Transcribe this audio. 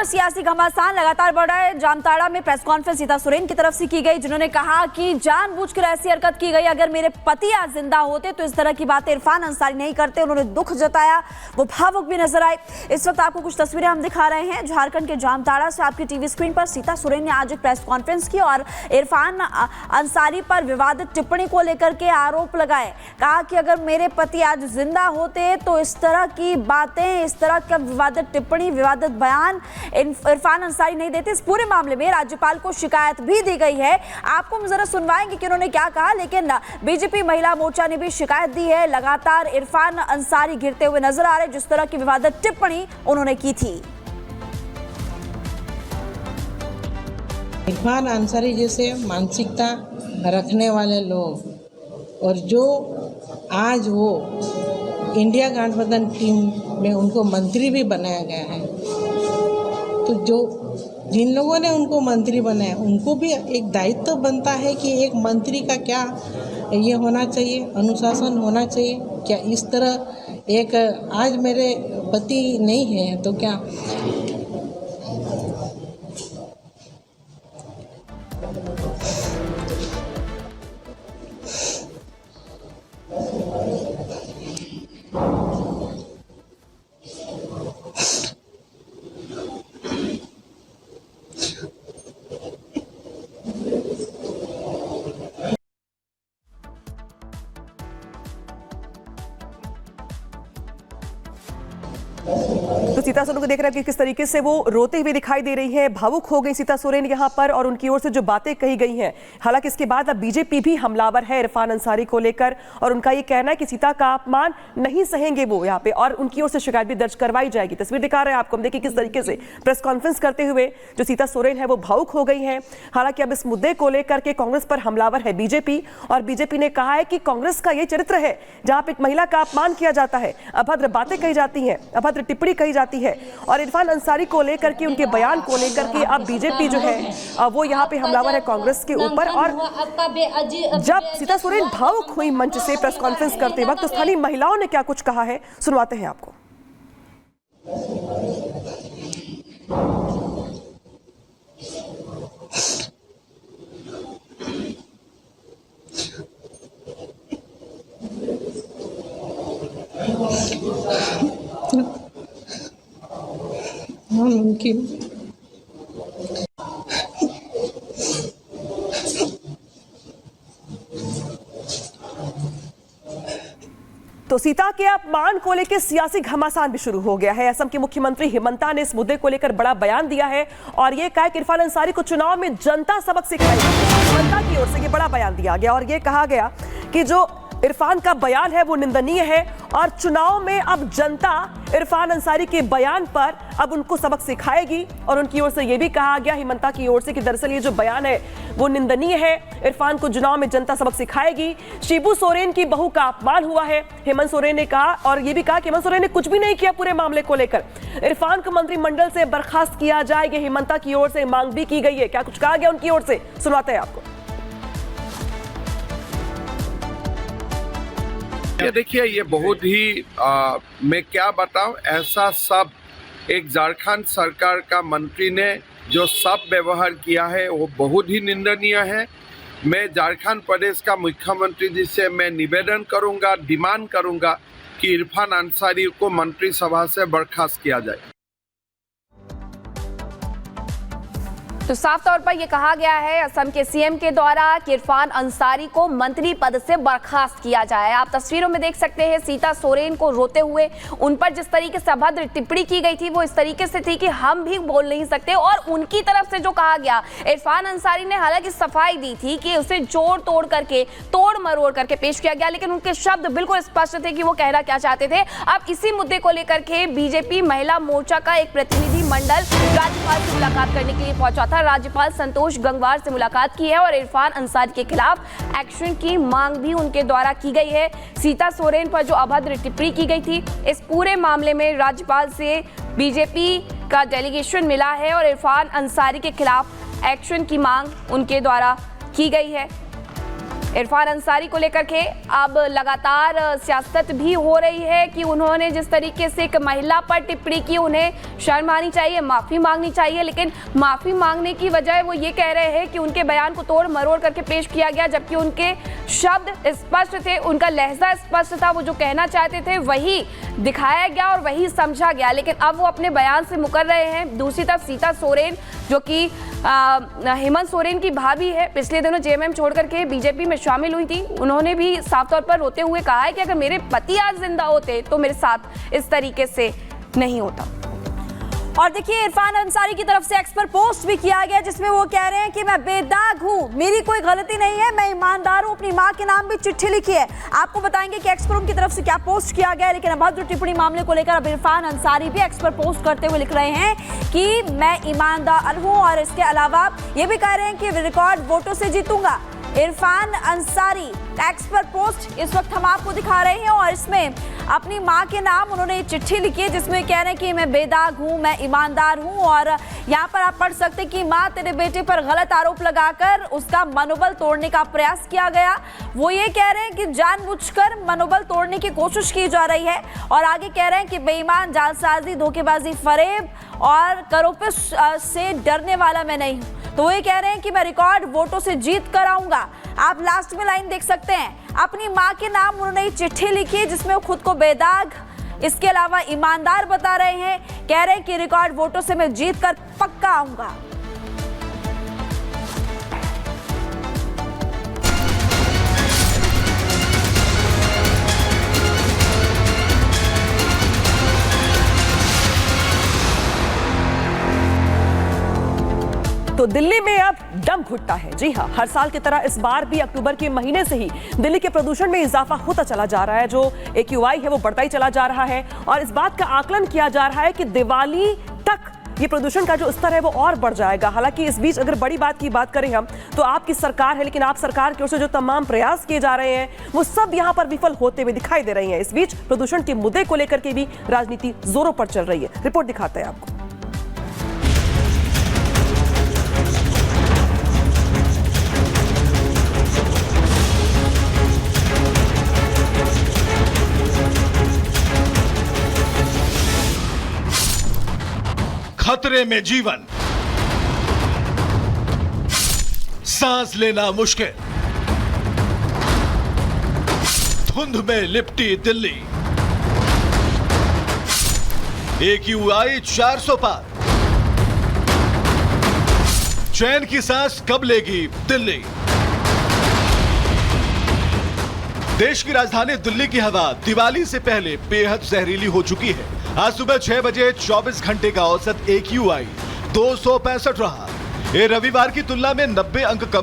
सियासी घमासान लगातार बढ़ रहा है। जामताड़ा में प्रेस कॉन्फ्रेंस सीता सोरेन की तरफ से की गई, जिन्होंने कहा कि जानबूझकर ऐसी हरकत की गई। अगर मेरे पति आज जिंदा होते तो इस तरह की बातें इरफान अंसारी नहीं करते। उन्होंने दुख जताया, वो भावुक भी नजर आए। इस वक्त आपको कुछ तस्वीरें हम दिखा रहे हैं झारखंड के जामताड़ा से। आपकी टीवी स्क्रीन पर सीता सोरेन ने आज एक प्रेस कॉन्फ्रेंस की और इरफान अंसारी पर विवादित टिप्पणी को लेकर के आरोप लगाए। कहा कि अगर मेरे पति आज जिंदा होते तो इस तरह की बातें, इस तरह का विवादित टिप्पणी, विवादित बयान इरफान अंसारी नहीं देते। इस पूरे मामले में राज्यपाल को शिकायत भी दी गई है। आपको हम जरा सुनवाएंगे कि उन्होंने क्या कहा, लेकिन बीजेपी महिला मोर्चा ने भी शिकायत दी है। लगातार इरफान अंसारी घिरते हुए नजर आ रहे जिस तरह की विवादित टिप्पणी उन्होंने की थी। इरफान अंसारी जैसे मानसिकता रखने वाले लोग और जो आज वो इंडिया गठबंधन टीम में उनको मंत्री भी बनाया गया है, तो जो जिन लोगों ने उनको मंत्री बनाया उनको भी एक दायित्व बनता है कि एक मंत्री का क्या ये होना चाहिए, अनुशासन होना चाहिए। क्या इस तरह एक आज मेरे पति नहीं है तो क्या तो सीता सोरेन को देख रहे हैं कि किस तरीके से वो रोते हुए दिखाई दे रही है, भावुक हो गई सीता सोरेन यहाँ पर, और उनकी ओर से जो बातें कही गई हैं। हालांकि इसके बाद अब बीजेपी भी हमलावर है इरफान अंसारी को लेकर, और उनका ये कहना है कि सीता का अपमान नहीं सहेंगे वो यहाँ पे, और उनकी ओर से शिकायत भी दर्ज करवाई जाएगी। तस्वीर दिखा रहे हैं आपको, हम देखिए किस तरीके से प्रेस कॉन्फ्रेंस करते हुए जो सीता सोरेन है वो भावुक हो गई है। हालांकि अब इस मुद्दे को लेकर के कांग्रेस पर हमलावर है बीजेपी, और बीजेपी ने कहा है कि कांग्रेस का ये चरित्र है जहां पर एक महिला का अपमान किया जाता है, अभद्र बातें कही जाती हैं, अभद्र टिप्पणी कही जाती है, और इरफान अंसारी को लेकर के, उनके बयान को लेकर के अब बीजेपी जो है वो यहाँ पे हमलावर है कांग्रेस के ऊपर। और जब सीता सोरेन भावुक हुई मंच से प्रेस कॉन्फ्रेंस करते वक्त, तो स्थानीय महिलाओं ने क्या कुछ कहा है सुनवाते हैं आपको। मुमकिन तो सीता के अपमान को लेकर सियासी घमासान भी शुरू हो गया है। असम के मुख्यमंत्री हिमंता ने इस मुद्दे को लेकर बड़ा बयान दिया है और ये कहा कि इरफान अंसारी को चुनाव में जनता सबक सिखाएगी। हिमंता की ओर से ये बड़ा बयान दिया गया और ये कहा गया कि जो इरफान का बयान है वो निंदनीय है, और चुनाव में अब जनता इरफान अंसारी के बयान पर अब उनको सबक सिखाएगी। और उनकी ओर से यह भी कहा गया, हिमंता की ओर से, कि दरअसल ये जो बयान है वो निंदनीय है। इरफान को चुनाव में जनता सबक सिखाएगी। शिबू सोरेन की बहू का अपमान हुआ है, हेमंत सोरेन ने कहा, और ये भी कहा कि हेमंत सोरेन ने कुछ भी नहीं किया पूरे मामले को लेकर। इरफान को मंत्रिमंडल से बर्खास्त किया जाए, ये हिमंता की ओर से मांग भी की गई है। क्या कुछ कहा गया उनकी ओर से, सुनाते हैं आपको। ये देखिए, ये बहुत ही मैं क्या बताऊं, ऐसा सब एक झारखंड सरकार का मंत्री ने जो सब व्यवहार किया है वो बहुत ही निंदनीय है। मैं झारखंड प्रदेश का मुख्यमंत्री जी से मैं निवेदन करूंगा, डिमांड करूंगा कि इरफान अंसारी को मंत्रिसभा से बर्खास्त किया जाए। तो साफ तौर पर यह कहा गया है असम के सीएम के द्वारा कि इरफान अंसारी को मंत्री पद से बर्खास्त किया जाए। आप तस्वीरों में देख सकते हैं सीता सोरेन को रोते हुए। उन पर जिस तरीके से अभद्र टिप्पणी की गई थी वो इस तरीके से थी कि हम भी बोल नहीं सकते। और उनकी तरफ से जो कहा गया, इरफान अंसारी ने हालांकि सफाई दी थी कि उसे जोड़ तोड़ करके, तोड़ मरोड़ करके पेश किया गया, लेकिन उनके शब्द बिल्कुल स्पष्ट थे कि वो कहना क्या चाहते थे। अब इसी मुद्दे को लेकर के बीजेपी महिला मोर्चा का एक प्रतिनिधि मंडल राज्यपाल से मुलाकात करने के लिए पहुंचा था। राज्यपाल संतोष गंगवार से मुलाकात की है और इरफान अंसारी के खिलाफ एक्शन की मांग भी उनके द्वारा की गई है। सीता सोरेन पर जो अभद्र टिप्पणी की गई थी, इस पूरे मामले में राज्यपाल से बीजेपी का डेलीगेशन मिला है और इरफान अंसारी के खिलाफ एक्शन की मांग उनके द्वारा की गई है। इरफान अंसारी को लेकर के अब लगातार सियासत भी हो रही है कि उन्होंने जिस तरीके से एक महिला पर टिप्पणी की, उन्हें शर्म आनी चाहिए, माफ़ी मांगनी चाहिए, लेकिन माफ़ी मांगने की बजाय वो ये कह रहे हैं कि उनके बयान को तोड़ मरोड़ करके पेश किया गया, जबकि उनके शब्द स्पष्ट थे, उनका लहजा स्पष्ट था, वो जो कहना चाहते थे वही दिखाया गया और वही समझा गया, लेकिन अब वो अपने बयान से मुकर रहे हैं। दूसरी तरफ सीता सोरेन जो कि हेमंत सोरेन की भाभी है, पिछले दिनों जेएमएम छोड़ करके बीजेपी में शामिल हुई थी, उन्होंने भी साफ तौर पर रोते हुए कहा है कि अगर मेरे पति आज जिंदा होते तो मेरे साथ इस तरीके से नहीं होता। और देखिए इरफान अंसारी की तरफ से एक्स पर पोस्ट भी किया गया जिसमें वो कह रहे हैं कि मैं बेदाग हूँ, मेरी कोई गलती नहीं है, मैं ईमानदार हूँ, अपनी माँ के नाम भी चिट्ठी लिखी है। आपको बताएंगे कि एक्स पर उनकी तरफ से क्या पोस्ट किया गया है, लेकिन अभद्र टिप्पणी मामले को लेकर अब इरफान अंसारी भी एक्स पर पोस्ट करते हुए लिख रहे हैं कि मैं ईमानदार हूँ और इसके अलावा ये भी कह रहे हैं कि रिकॉर्ड वोटों से जीतूंगा। इरफान अंसारी एक्स पर पोस्ट इस वक्त हम आपको दिखा रहे हैं और इसमें अपनी माँ के नाम उन्होंने चिट्ठी लिखी है जिसमें कह रहे हैं कि मैं बेदाग हूँ, मैं ईमानदार हूँ। और यहाँ पर आप पढ़ सकते हैं कि माँ तेरे बेटे पर गलत आरोप लगाकर उसका मनोबल तोड़ने का प्रयास किया गया। वो ये कह रहे हैं कि जानबूझकर मनोबल तोड़ने की कोशिश की जा रही है और आगे कह रहे हैं कि बेईमान, जालसाजी, धोखेबाजी, फरेब और करोपिश से डरने वाला मैं नहीं हूँ। तो वो ये कह रहे हैं कि मैं रिकॉर्ड वोटों से जीत कर आऊंगा। आप लास्ट में लाइन देख सकते हैं, अपनी माँ के नाम उन्होंने चिट्ठी लिखी है जिसमें वो खुद को बेदाग, इसके अलावा ईमानदार बता रहे हैं, कह रहे हैं कि रिकॉर्ड वोटों से मैं जीत कर पक्का आऊंगा। तो दिल्ली में अब दम घुटता है। जी हां, हर साल की तरह इस बार भी अक्टूबर के महीने से ही दिल्ली के प्रदूषण में इजाफा होता चला जा रहा है। जो AQI है वो बढ़ता ही चला जा रहा है और इस बात का आकलन किया जा रहा है कि दिवाली तक ये प्रदूषण का जो स्तर है वो और बढ़ जाएगा। हालांकि इस बीच अगर बड़ी बात की बात करें हम तो आपकी सरकार है, लेकिन आप सरकार की ओर से जो तमाम प्रयास किए जा रहे हैं वो सब यहाँ पर विफल होते हुए दिखाई दे रहे हैं। इस बीच प्रदूषण के मुद्दे को लेकर के भी राजनीति जोरों पर चल रही है। रिपोर्ट दिखाते हैं आपको। खतरे में जीवन, सांस लेना मुश्किल, धुंध में लिपटी दिल्ली, AQI 400 पार, चैन की सांस कब लेगी दिल्ली? देश की राजधानी दिल्ली की हवा दिवाली से पहले बेहद जहरीली हो चुकी है। आज सुबह 6 बजे 24 घंटे का औसत AQI 265 रहा। ये रविवार की तुलना में 90 अंक कम